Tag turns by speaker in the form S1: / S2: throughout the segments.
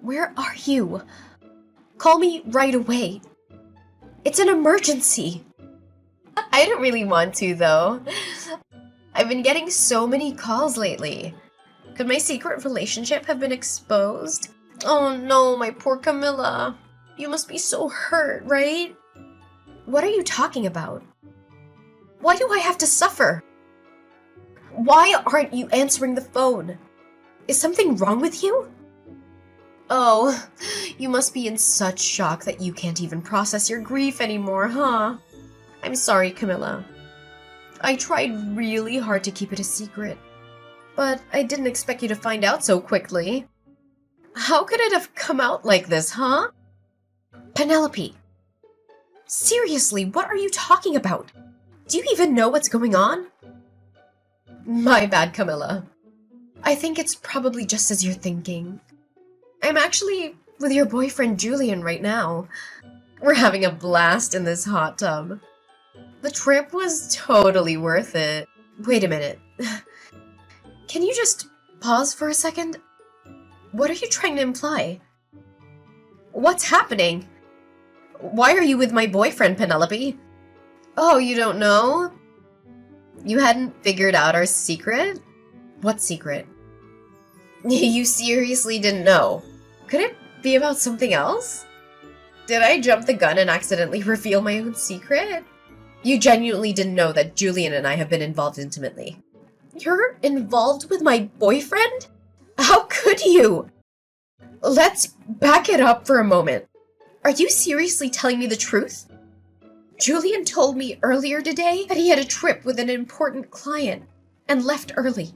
S1: Where are you? Call me right away. It's an emergency. I don't really want to, though. I've been getting so many calls lately. Could my secret relationship have been exposed? Oh no, my poor Camilla. You must be so hurt, right? What are you talking about? Why do I have to suffer? Why aren't you answering the phone? Is something wrong with you? Oh, you must be in such shock that you can't even process your grief anymore, huh? I'm sorry, Camilla. I tried really hard to keep it a secret, but I didn't expect you to find out so quickly. How could it have come out like this, huh? Penelope, seriously, what are you talking about? Do you even know what's going on? My bad, Camilla. I think it's probably just as you're thinking. I'm actually with your boyfriend Julian right now. We're having a blast in this hot tub. The trip was totally worth it. Wait a minute. Can you just pause for a second? What are you trying to imply? What's happening? Why are you with my boyfriend, Penelope? Oh, you don't know? You hadn't figured out our secret? What secret? You seriously didn't know? Could it be about something else? Did I jump the gun and accidentally reveal my own secret? You genuinely didn't know that Julian and I have been involved intimately. You're involved with my boyfriend? How could you? Let's back it up for a moment. Are you seriously telling me the truth? Julian told me earlier today that he had a trip with an important client and left early.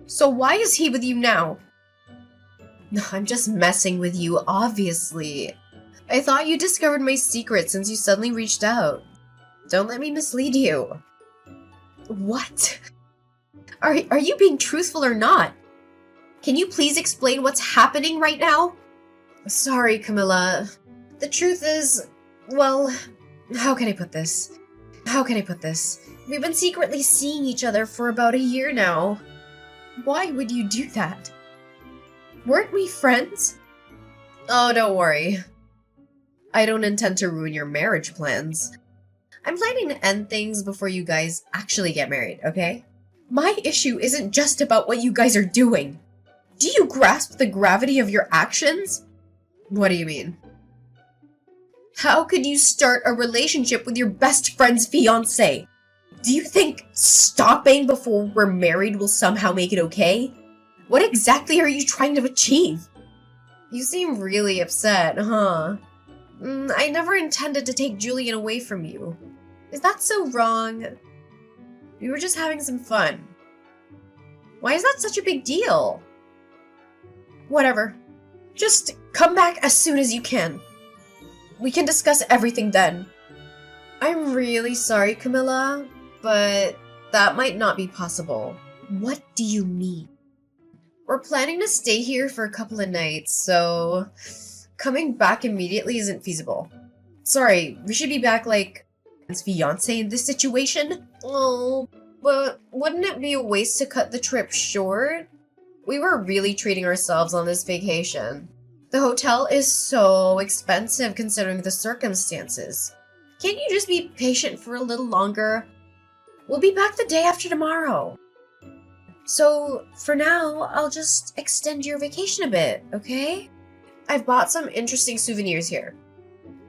S1: So why is he with you now? No, I'm just messing with you, obviously. I thought you discovered my secret since you suddenly reached out. Don't let me mislead you. What? Are you being truthful or not? Can you please explain what's happening right now? Sorry, Camilla. The truth is, well, how can I put this? We've been secretly seeing each other for about a year now. Why would you do that? Weren't we friends? Oh, don't worry. I don't intend to ruin your marriage plans. I'm planning to end things before you guys actually get married, okay? My issue isn't just about what you guys are doing. Do you grasp the gravity of your actions? What do you mean? How could you start a relationship with your best friend's fiancé? Do you think stopping before we're married will somehow make it okay? What exactly are you trying to achieve? You seem really upset, huh? I never intended to take Julian away from you. Is that so wrong? We were just having some fun. Why is that such a big deal? Whatever. Just come back as soon as you can. We can discuss everything then. I'm really sorry, Camilla, but that might not be possible. What do you mean? We're planning to stay here for a couple of nights, so coming back immediately isn't feasible. Sorry, we should be back like his fiance in this situation? Oh, but wouldn't it be a waste to cut the trip short? We were really treating ourselves on this vacation. The hotel is so expensive considering the circumstances. Can't you just be patient for a little longer? We'll be back the day after tomorrow. So, for now, I'll just extend your vacation a bit, okay? I've bought some interesting souvenirs here.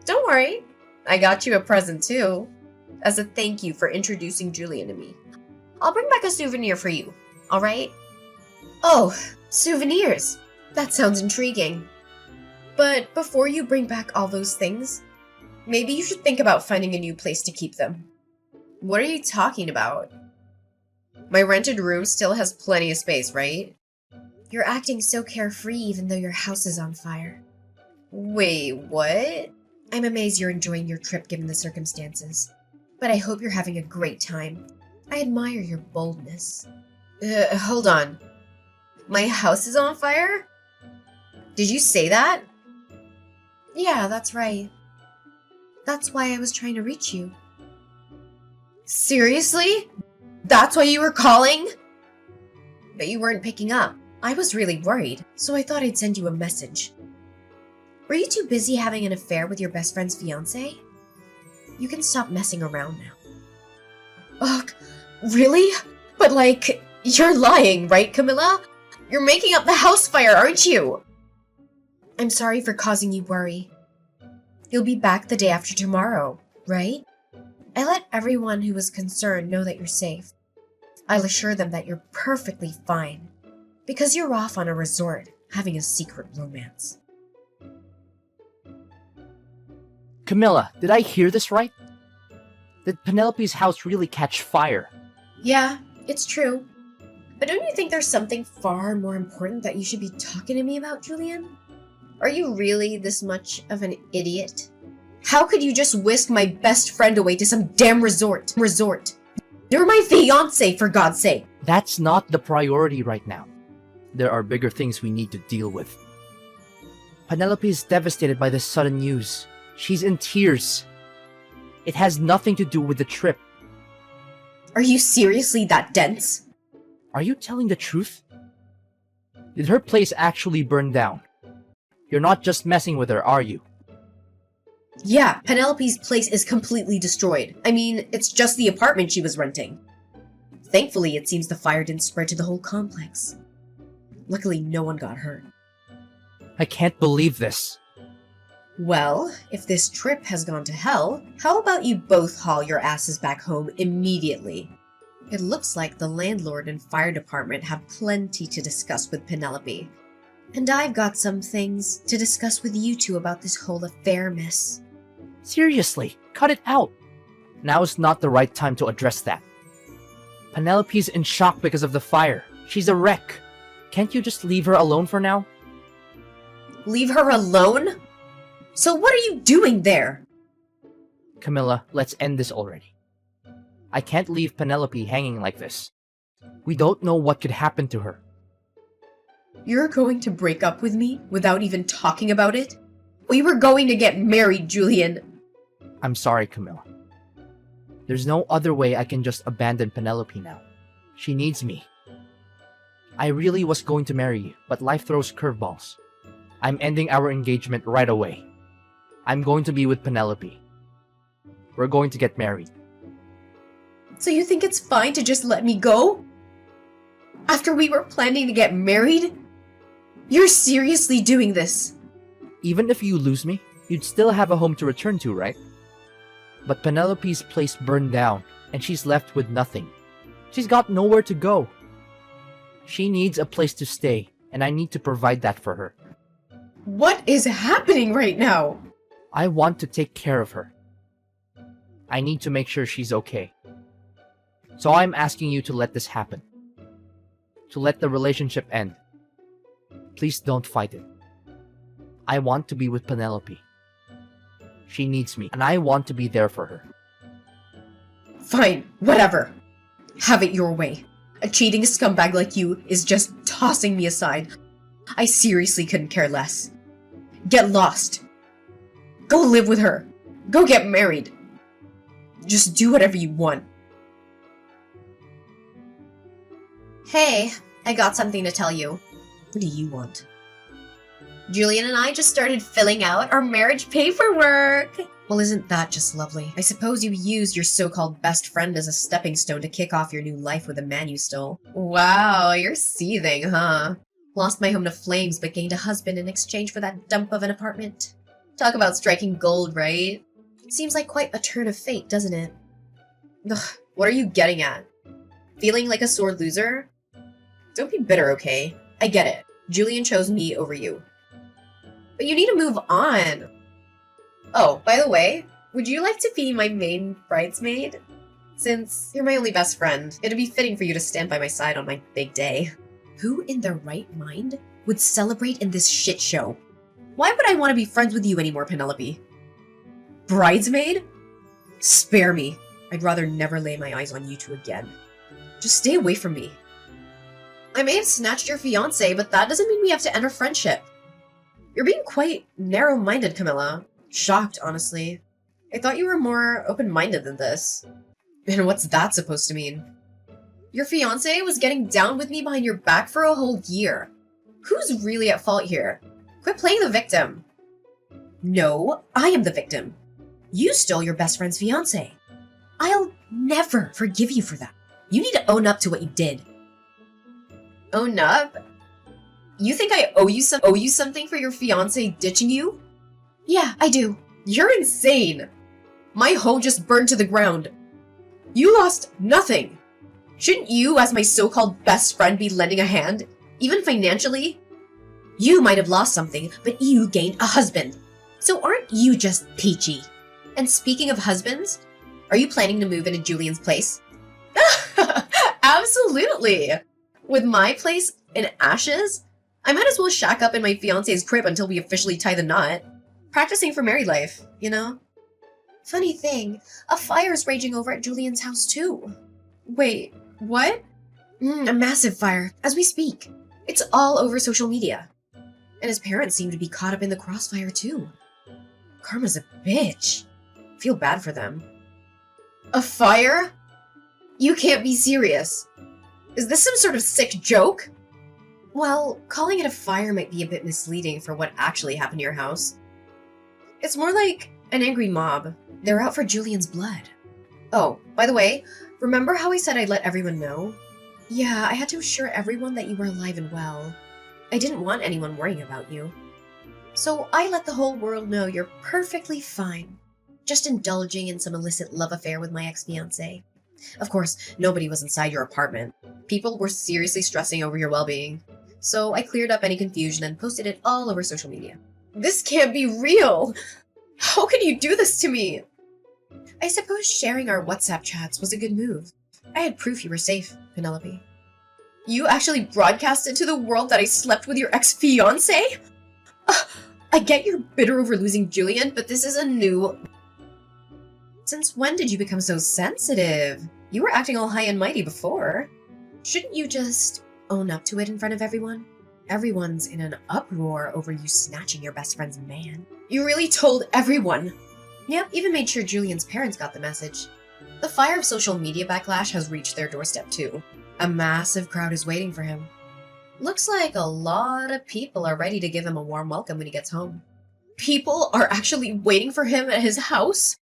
S1: Don't worry, I got you a present too, as a thank you for introducing Julian to me. I'll bring back a souvenir for you, alright? Oh, souvenirs! That sounds intriguing. But before you bring back all those things, maybe you should think about finding a new place to keep them. What are you talking about? My rented room still has plenty of space, right? You're acting so carefree even though your house is on fire. Wait, what? I'm amazed you're enjoying your trip given the circumstances. But I hope you're having a great time. I admire your boldness. Hold on. My house is on fire? Did you say that? Yeah, that's right. That's why I was trying to reach you. Seriously? That's why you were calling? but you weren't picking up. I was really worried, so I thought I'd send you a message. Were you too busy having an affair with your best friend's fiancé? You can stop messing around now. Ugh, really? But you're lying, right, Camilla? You're making up the house fire, aren't you? I'm sorry for causing you worry. You'll be back the day after tomorrow, right? I let everyone who was concerned know that you're safe. I'll assure them that you're perfectly fine, because you're off on a resort, having a secret romance.
S2: Camilla, did I hear this right? Did Penelope's house really catch fire?
S1: Yeah, it's true. But don't you think there's something far more important that you should be talking to me about, Julian? Are you really this much of an idiot? How could you just whisk my best friend away to some damn resort? You're my fiancé, for God's sake!
S2: That's not the priority right now. There are bigger things we need to deal with. Penelope is devastated by this sudden news. She's in tears. It has nothing to do with the trip.
S1: Are you seriously that dense?
S2: Are you telling the truth? Did her place actually burn down? You're not just messing with her, are you?
S1: Yeah, Penelope's place is completely destroyed. I mean, it's just the apartment she was renting. Thankfully, it seems the fire didn't spread to the whole complex. Luckily, no one got hurt.
S2: I can't believe this.
S1: Well, if this trip has gone to hell, how about you both haul your asses back home immediately? It looks like the landlord and fire department have plenty to discuss with Penelope. And I've got some things to discuss with you two about this whole affair, miss.
S2: Seriously, cut it out. Now is not the right time to address that. Penelope's in shock because of the fire. She's a wreck. Can't you just leave her alone for now?
S1: Leave her alone? So what are you doing there?
S2: Camilla, let's end this already. I can't leave Penelope hanging like this. We don't know what could happen to her.
S1: You're going to break up with me without even talking about it? We were going to get married, Julian.
S2: I'm sorry, Camilla. There's no other way I can just abandon Penelope now. She needs me. I really was going to marry you, but life throws curveballs. I'm ending our engagement right away. I'm going to be with Penelope. We're going to get married.
S1: So you think it's fine to just let me go? After we were planning to get married? You're seriously doing this?
S2: Even if you lose me, you'd still have a home to return to, right? But Penelope's place burned down, and she's left with nothing. She's got nowhere to go. She needs a place to stay, and I need to provide that for her.
S1: What is happening right now?
S2: I want to take care of her. I need to make sure she's okay. So I'm asking you to let this happen. To let the relationship end. Please don't fight it. I want to be with Penelope. She needs me, and I want to be there for her.
S1: Fine, whatever. Have it your way. A cheating scumbag like you is just tossing me aside. I seriously couldn't care less. Get lost. Go live with her. Go get married. Just do whatever you want. Hey, I got something to tell you. What do you want? Julian and I just started filling out our marriage paperwork. Well, isn't that just lovely? I suppose you used your so-called best friend as a stepping stone to kick off your new life with a man you stole. Wow, you're seething, huh? Lost my home to flames, but gained a husband in exchange for that dump of an apartment. Talk about striking gold, right? Seems like quite a turn of fate, doesn't it? Ugh, what are you getting at? Feeling like a sore loser? Don't be bitter, okay? I get it. Julian chose me over you. But you need to move on. Oh, by the way, would you like to be my main bridesmaid? Since you're my only best friend, it'd be fitting for you to stand by my side on my big day. Who in their right mind would celebrate in this shit show? Why would I want to be friends with you anymore, Penelope? Bridesmaid? Spare me. I'd rather never lay my eyes on you two again. Just stay away from me. I may have snatched your fiancé, but that doesn't mean we have to end our friendship. You're being quite narrow-minded, Camilla. Shocked, honestly. I thought you were more open-minded than this. And what's that supposed to mean? Your fiancé was getting down with me behind your back for a whole year. Who's really at fault here? Quit playing the victim. No, I am the victim. You stole your best friend's fiancé. I'll never forgive you for that. You need to own up to what you did. Own up? You think I owe you something for your fiancé ditching you? Yeah, I do. You're insane. My home just burned to the ground. You lost nothing. Shouldn't you, as my so-called best friend, be lending a hand, even financially? You might have lost something, but you gained a husband. So aren't you just peachy? And speaking of husbands, are you planning to move into Julian's place? Absolutely! With my place in ashes, I might as well shack up in my fiancé's crib until we officially tie the knot. Practicing for married life, you know? Funny thing, a fire's raging over at Julian's house too. Wait, what? A massive fire, as we speak. It's all over social media. And his parents seem to be caught up in the crossfire too. Karma's a bitch. Feel bad for them. A fire? You can't be serious. Is this some sort of sick joke? Well, calling it a fire might be a bit misleading for what actually happened to your house. It's more like an angry mob. They're out for Julian's blood. Oh, by the way, remember how I said I'd let everyone know? Yeah, I had to assure everyone that you were alive and well. I didn't want anyone worrying about you. So I let the whole world know you're perfectly fine. Just indulging in some illicit love affair with my ex-fiancé. Of course, nobody was inside your apartment. People were seriously stressing over your well-being. So I cleared up any confusion and posted it all over social media. This can't be real! How can you do this to me? I suppose sharing our WhatsApp chats was a good move. I had proof you were safe, Penelope. You actually broadcasted to the world that I slept with your ex-fiancé? I get you're bitter over losing Julian, but this is a new... Since when did you become so sensitive? You were acting all high and mighty before. Shouldn't you just own up to it in front of everyone? Everyone's in an uproar over you snatching your best friend's man. You really told everyone. Yep, even made sure Julian's parents got the message. The fire of social media backlash has reached their doorstep too. A massive crowd is waiting for him. Looks like a lot of people are ready to give him a warm welcome when he gets home. People are actually waiting for him at his house?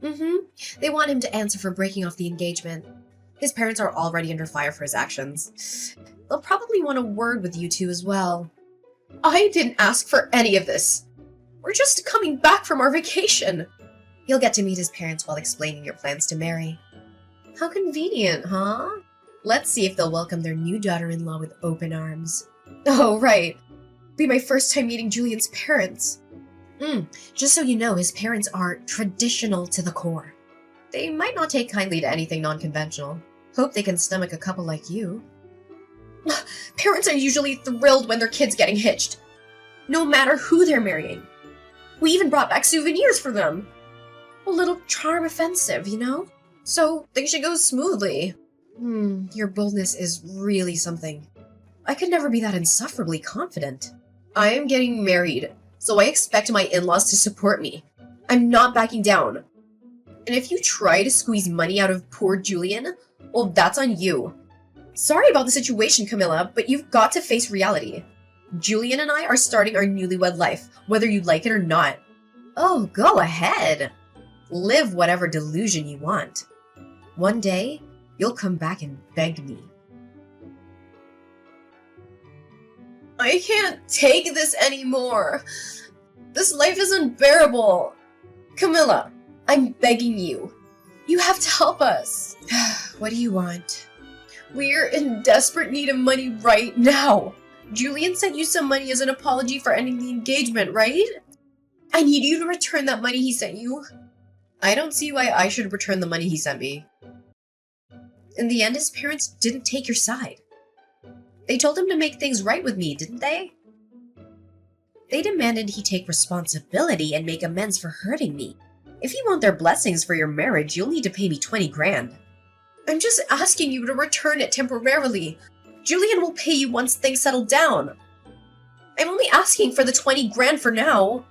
S1: They want him to answer for breaking off the engagement. His parents are already under fire for his actions. They'll probably want a word with you two as well. I didn't ask for any of this. We're just coming back from our vacation. You'll get to meet his parents while explaining your plans to marry. How convenient, huh? Let's see if they'll welcome their new daughter-in-law with open arms. Oh, right. Be my first time meeting Julian's parents. Just so you know, his parents are traditional to the core. They might not take kindly to anything non-conventional. Hope they can stomach a couple like you. Parents are usually thrilled when their kid's getting hitched. No matter who they're marrying. We even brought back souvenirs for them. A little charm offensive, you know? So things should go smoothly. Your boldness is really something. I could never be that insufferably confident. I am getting married, so I expect my in-laws to support me. I'm not backing down. And if you try to squeeze money out of poor Julian, well, that's on you. Sorry about the situation, Camilla, but you've got to face reality. Julian and I are starting our newlywed life, whether you like it or not. Oh, go ahead. Live whatever delusion you want. One day, you'll come back and beg me. I can't take this anymore. This life is unbearable. Camilla, I'm begging you. You have to help us. What do you want? We're in desperate need of money right now. Julian sent you some money as an apology for ending the engagement, right? I need you to return that money he sent you. I don't see why I should return the money he sent me. In the end, his parents didn't take your side. They told him to make things right with me, didn't they? They demanded he take responsibility and make amends for hurting me. If you want their blessings for your marriage, you'll need to pay me 20 grand. I'm just asking you to return it temporarily. Julian will pay you once things settle down. I'm only asking for the 20 grand for now.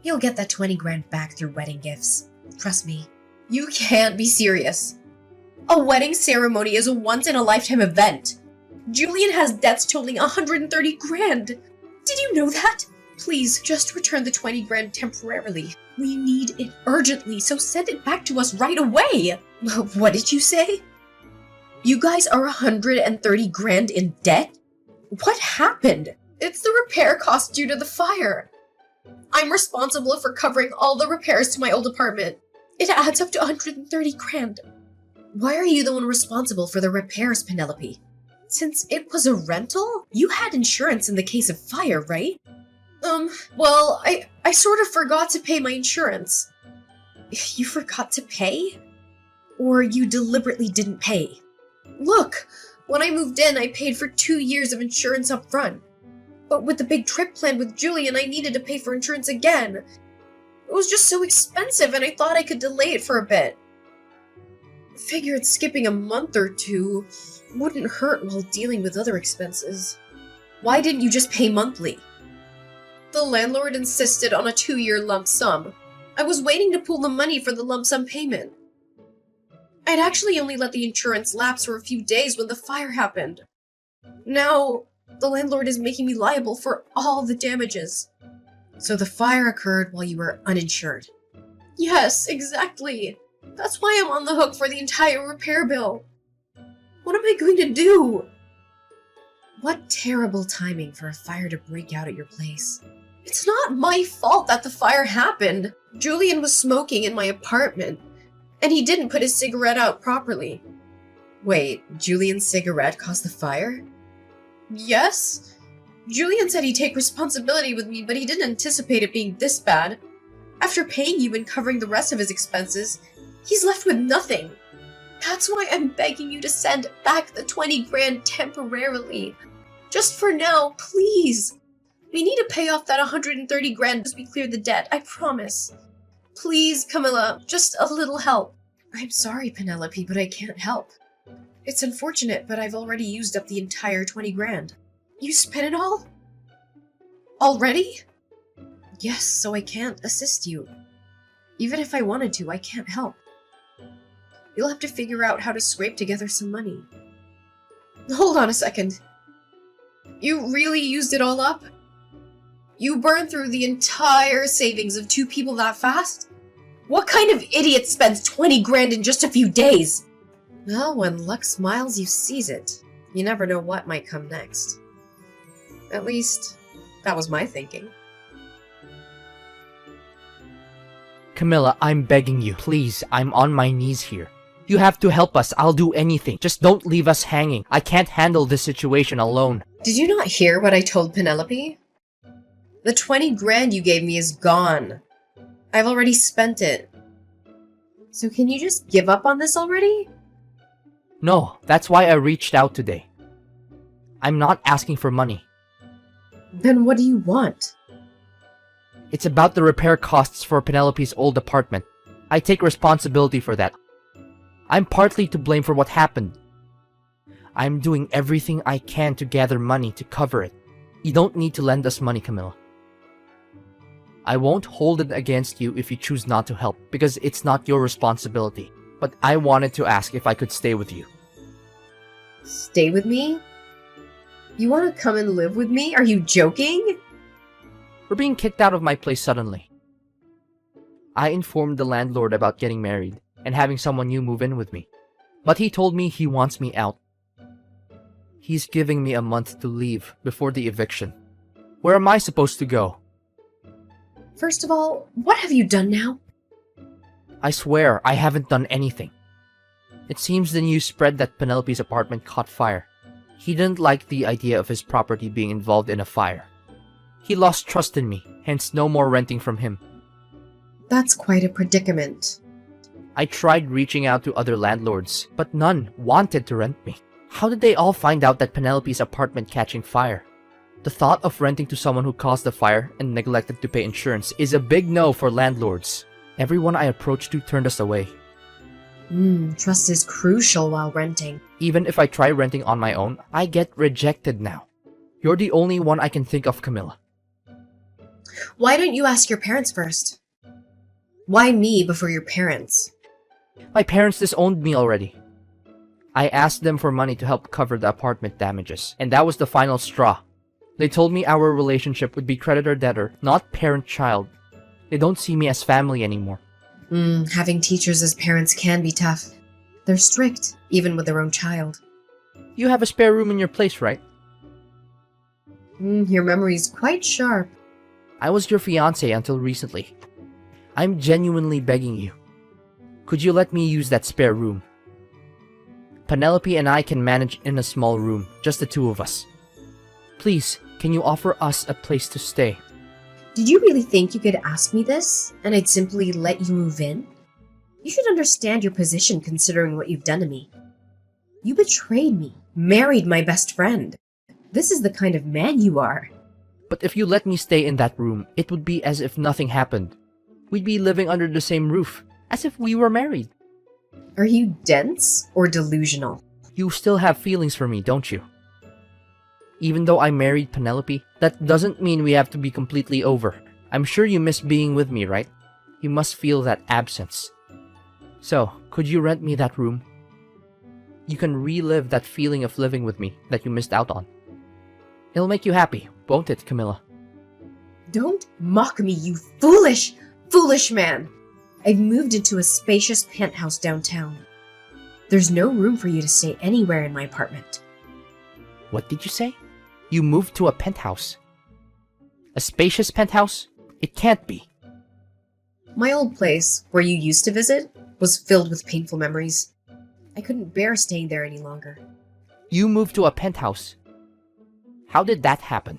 S1: You'll get that 20 grand back through wedding gifts. Trust me. You can't be serious. A wedding ceremony is a once-in-a-lifetime event. Julian has debts totaling 130 grand. Did you know that? Please, just return the 20 grand temporarily. We need it urgently, so send it back to us right away. What did you say? You guys are 130 grand in debt? What happened? It's the repair cost due to the fire. I'm responsible for covering all the repairs to my old apartment. It adds up to 130 grand. Why are you the one responsible for the repairs, Penelope? Since it was a rental, you had insurance in the case of fire, right? Well, I sort of forgot to pay my insurance. You forgot to pay? Or you deliberately didn't pay? Look, when I moved in, I paid for 2 years of insurance up front. But with the big trip planned with Julian, I needed to pay for insurance again. It was just so expensive, and I thought I could delay it for a bit. Figured skipping a month or two wouldn't hurt while dealing with other expenses. Why didn't you just pay monthly? The landlord insisted on a 2-year lump sum. I was waiting to pool the money for the lump sum payment. I'd actually only let the insurance lapse for a few days when the fire happened. Now, the landlord is making me liable for all the damages. So the fire occurred while you were uninsured. Yes, exactly. That's why I'm on the hook for the entire repair bill. What am I going to do? What terrible timing for a fire to break out at your place. It's not my fault that the fire happened. Julian was smoking in my apartment, and he didn't put his cigarette out properly. Wait, Julian's cigarette caused the fire? Yes. Julian said he'd take responsibility with me, but he didn't anticipate it being this bad. After paying you and covering the rest of his expenses, he's left with nothing. That's why I'm begging you to send back the 20 grand temporarily. Just for now, please. We need to pay off that 130 grand as we clear the debt, I promise. Please, Camilla, just a little help. I'm sorry, Penelope, but I can't help. It's unfortunate, but I've already used up the entire 20 grand. You spent it all? Already? Yes, so I can't assist you. Even if I wanted to, I can't help. You'll have to figure out how to scrape together some money. Hold on a second. You really used it all up? You burned through the entire savings of 2 people that fast? What kind of idiot spends 20 grand in just a few days? Well, when luck smiles, you seize it. You never know what might come next. At least, that was my thinking.
S2: Camilla, I'm begging you. Please, I'm on my knees here. You have to help us. I'll do anything. Just don't leave us hanging. I can't handle this situation alone.
S1: Did you not hear what I told Penelope? The 20 grand you gave me is gone. I've already spent it. So can you just give up on this already?
S2: No, that's why I reached out today. I'm not asking for money.
S1: Then what do you want?
S2: It's about the repair costs for Penelope's old apartment. I take responsibility for that. I'm partly to blame for what happened. I'm doing everything I can to gather money to cover it. You don't need to lend us money, Camilla. I won't hold it against you if you choose not to help, because it's not your responsibility. But I wanted to ask if I could stay with you.
S1: Stay with me? You want to come and live with me? Are you joking?
S2: We're being kicked out of my place suddenly. I informed the landlord about getting married and having someone new move in with me. But he told me he wants me out. He's giving me a month to leave before the eviction. Where am I supposed to go?
S1: First of all, what have you done now?
S2: I swear, I haven't done anything. It seems the news spread that Penelope's apartment caught fire. He didn't like the idea of his property being involved in a fire. He lost trust in me, hence no more renting from him.
S1: That's quite a predicament.
S2: I tried reaching out to other landlords, but none wanted to rent me. How did they all find out that Penelope's apartment catching fire? The thought of renting to someone who caused the fire and neglected to pay insurance is a big no for landlords. Everyone I approached to turned us away.
S1: Trust is crucial while renting.
S2: Even if I try renting on my own, I get rejected now. You're the only one I can think of, Camilla.
S1: Why don't you ask your parents first? Why me before your parents?
S2: My parents disowned me already. I asked them for money to help cover the apartment damages, and that was the final straw. They told me our relationship would be creditor-debtor, not parent-child. They don't see me as family anymore.
S1: Having teachers as parents can be tough. They're strict, even with their own child.
S2: You have a spare room in your place, right?
S1: Your memory's quite sharp.
S2: I was your fiancé until recently. I'm genuinely begging you. Could you let me use that spare room? Penelope and I can manage in a small room, just the two of us. Please, can you offer us a place to stay?
S1: Did you really think you could ask me this, and I'd simply let you move in? You should understand your position considering what you've done to me. You betrayed me, married my best friend. This is the kind of man you are.
S2: But if you let me stay in that room, it would be as if nothing happened. We'd be living under the same roof, as if we were married.
S1: Are you dense or delusional?
S2: You still have feelings for me, don't you? Even though I married Penelope, that doesn't mean we have to be completely over. I'm sure you miss being with me, right? You must feel that absence. So, could you rent me that room? You can relive that feeling of living with me that you missed out on. It'll make you happy, won't it, Camilla?
S1: Don't mock me, you foolish, foolish man! I've moved into a spacious penthouse downtown. There's no room for you to stay anywhere in my apartment.
S2: What did you say? You moved to a penthouse? A spacious penthouse? It can't be.
S1: My old place, where you used to visit, was filled with painful memories. I couldn't bear staying there any longer.
S2: You moved to a penthouse? How did that happen?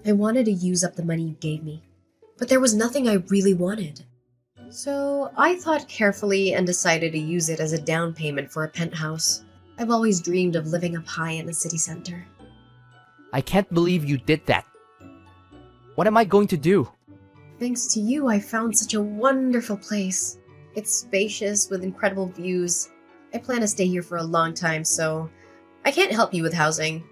S1: I wanted to use up the money you gave me, but there was nothing I really wanted. So I thought carefully and decided to use it as a down payment for a penthouse. I've always dreamed of living up high in the city center.
S2: I can't believe you did that. What am I going to do?
S1: Thanks to you, I found such a wonderful place. It's spacious with incredible views. I plan to stay here for a long time, so I can't help you with housing.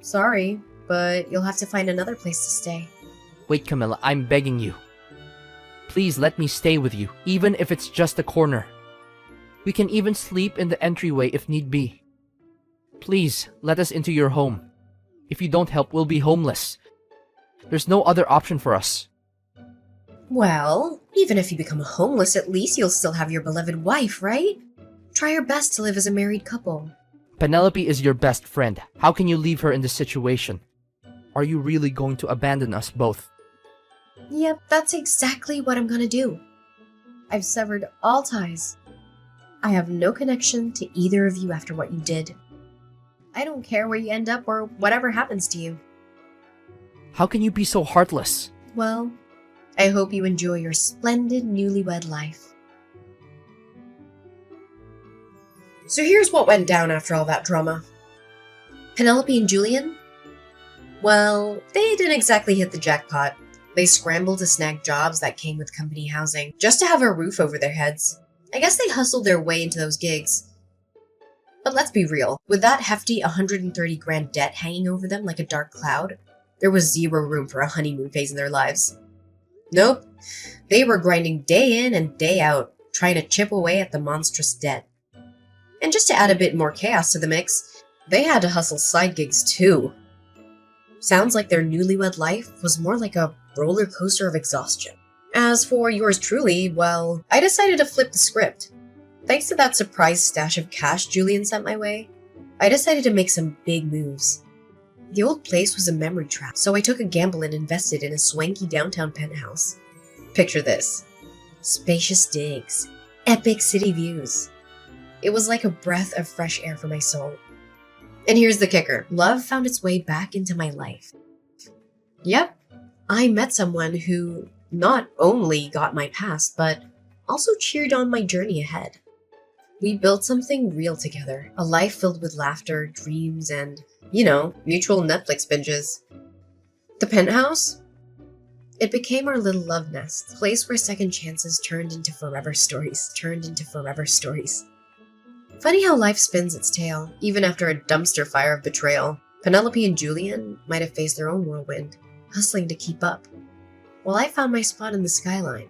S1: Sorry, but you'll have to find another place to stay.
S2: Wait, Camilla, I'm begging you. Please let me stay with you, even if it's just a corner. We can even sleep in the entryway if need be. Please, let us into your home. If you don't help, we'll be homeless. There's no other option for us.
S1: Well, even if you become homeless, at least you'll still have your beloved wife, right? Try your best to live as a married couple.
S2: Penelope is your best friend. How can you leave her in this situation? Are you really going to abandon us both?
S1: Yep, that's exactly what I'm gonna do. I've severed all ties. I have no connection to either of you after what you did. I don't care where you end up or whatever happens to you.
S2: How can you be so heartless?
S1: Well, I hope you enjoy your splendid newlywed life. So here's what went down after all that drama. Penelope and Julian? Well, they didn't exactly hit the jackpot. They scrambled to snag jobs that came with company housing, just to have a roof over their heads. I guess they hustled their way into those gigs. But let's be real, with that hefty 130 grand debt hanging over them like a dark cloud, there was zero room for a honeymoon phase in their lives. Nope, they were grinding day in and day out, trying to chip away at the monstrous debt. And just to add a bit more chaos to the mix, they had to hustle side gigs too. Sounds like their newlywed life was more like a roller coaster of exhaustion. As for yours truly, well, I decided to flip the script. Thanks to that surprise stash of cash Julian sent my way, I decided to make some big moves. The old place was a memory trap, so I took a gamble and invested in a swanky downtown penthouse. Picture this. Spacious digs, epic city views. It was like a breath of fresh air for my soul. And here's the kicker. Love found its way back into my life. Yep, I met someone who not only got my past, but also cheered on my journey ahead. We built something real together, a life filled with laughter, dreams, and, mutual Netflix binges. The penthouse? It became our little love nest, a place where second chances turned into forever stories. Funny how life spins its tale, even after a dumpster fire of betrayal. Penelope and Julian might have faced their own whirlwind, hustling to keep up, while I found my spot in the skyline,